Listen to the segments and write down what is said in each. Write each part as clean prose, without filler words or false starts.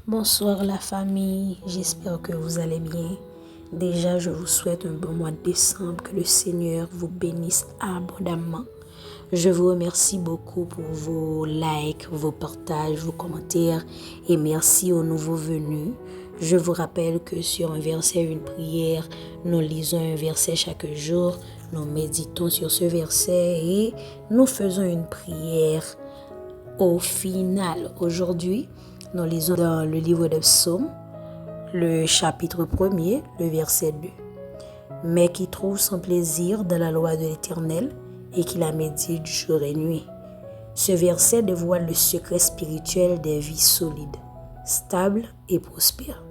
Bonsoir la famille, j'espère que vous allez bien. Déjà, je vous souhaite un bon mois de décembre, que le Seigneur vous bénisse abondamment. Je vous remercie beaucoup pour vos likes, vos partages, vos commentaires et merci aux nouveaux venus. Je vous rappelle que sur un verset, une prière, nous lisons un verset chaque jour, nous méditons sur ce verset et nous faisons une prière au final. Aujourd'hui, nous lisons dans le livre de Psaumes, le chapitre 1er, le verset 2. Mais qui trouve son plaisir dans la loi de l'Éternel et qui la médite jour et nuit. Ce verset dévoile le secret spirituel des vies solides, stables et prospères.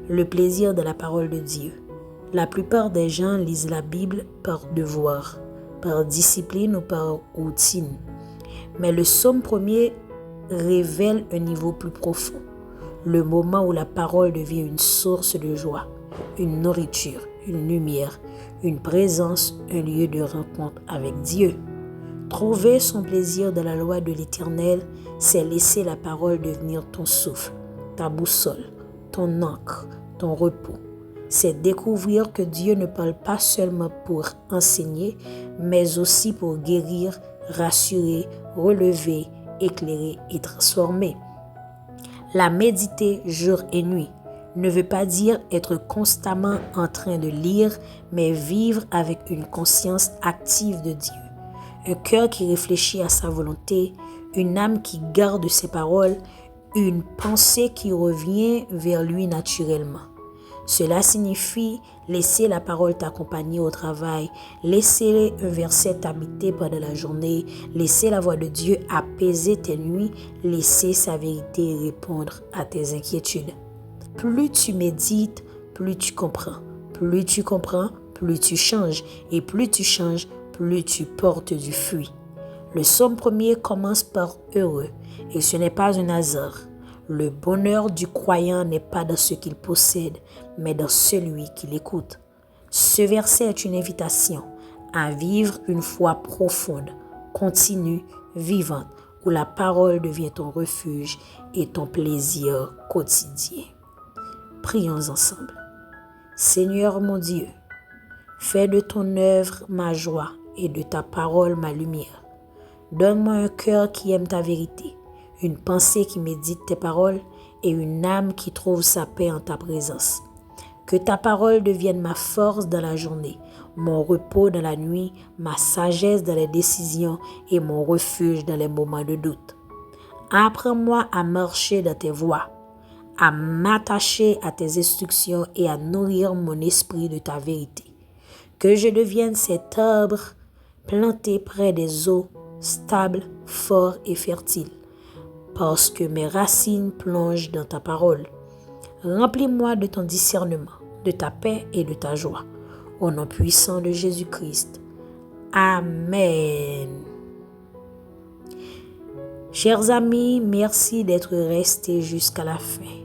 Le plaisir de la parole de Dieu. La plupart des gens lisent la Bible par devoir, par discipline ou par routine. Mais le psaume 1er révèle un niveau plus profond, le moment où la parole devient une source de joie, une nourriture, une lumière, une présence, un lieu de rencontre avec Dieu. Trouver son plaisir dans la loi de l'Éternel, c'est laisser la parole devenir ton souffle, ta boussole, ton encre, ton repos. C'est découvrir que Dieu ne parle pas seulement pour enseigner, mais aussi pour guérir, rassurer, relever, éclairer et transformer. La méditer jour et nuit ne veut pas dire être constamment en train de lire, mais vivre avec une conscience active de Dieu. Un cœur qui réfléchit à sa volonté, une âme qui garde ses paroles, une pensée qui revient vers lui naturellement. Cela signifie laisser la parole t'accompagner au travail, laisser un verset t'habiter pendant la journée, laisser la voix de Dieu apaiser tes nuits, laisser sa vérité répondre à tes inquiétudes. Plus tu médites, plus tu comprends. Plus tu comprends, plus tu changes. Et plus tu changes, plus tu portes du fruit. Le psaume 1er commence par heureux, et ce n'est pas un hasard. Le bonheur du croyant n'est pas dans ce qu'il possède, mais dans celui qui l'écoute. Ce verset est une invitation à vivre une foi profonde, continue, vivante, où la parole devient ton refuge et ton plaisir quotidien. Prions ensemble. Seigneur mon Dieu, fais de ton œuvre ma joie et de ta parole ma lumière. Donne-moi un cœur qui aime ta vérité, une pensée qui médite tes paroles et une âme qui trouve sa paix en ta présence. Que ta parole devienne ma force dans la journée, mon repos dans la nuit, ma sagesse dans les décisions et mon refuge dans les moments de doute. Apprends-moi à marcher dans tes voies, à m'attacher à tes instructions et à nourrir mon esprit de ta vérité. Que je devienne cet arbre planté près des eaux, stable, fort et fertile, parce que mes racines plongent dans ta parole. Remplis-moi de ton discernement, de ta paix et de ta joie. Au nom puissant de Jésus-Christ. Amen. Chers amis, merci d'être restés jusqu'à la fin.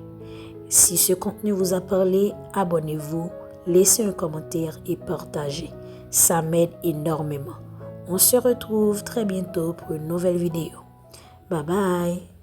Si ce contenu vous a parlé, abonnez-vous, laissez un commentaire et partagez. Ça m'aide énormément. On se retrouve très bientôt pour une nouvelle vidéo. Bye bye.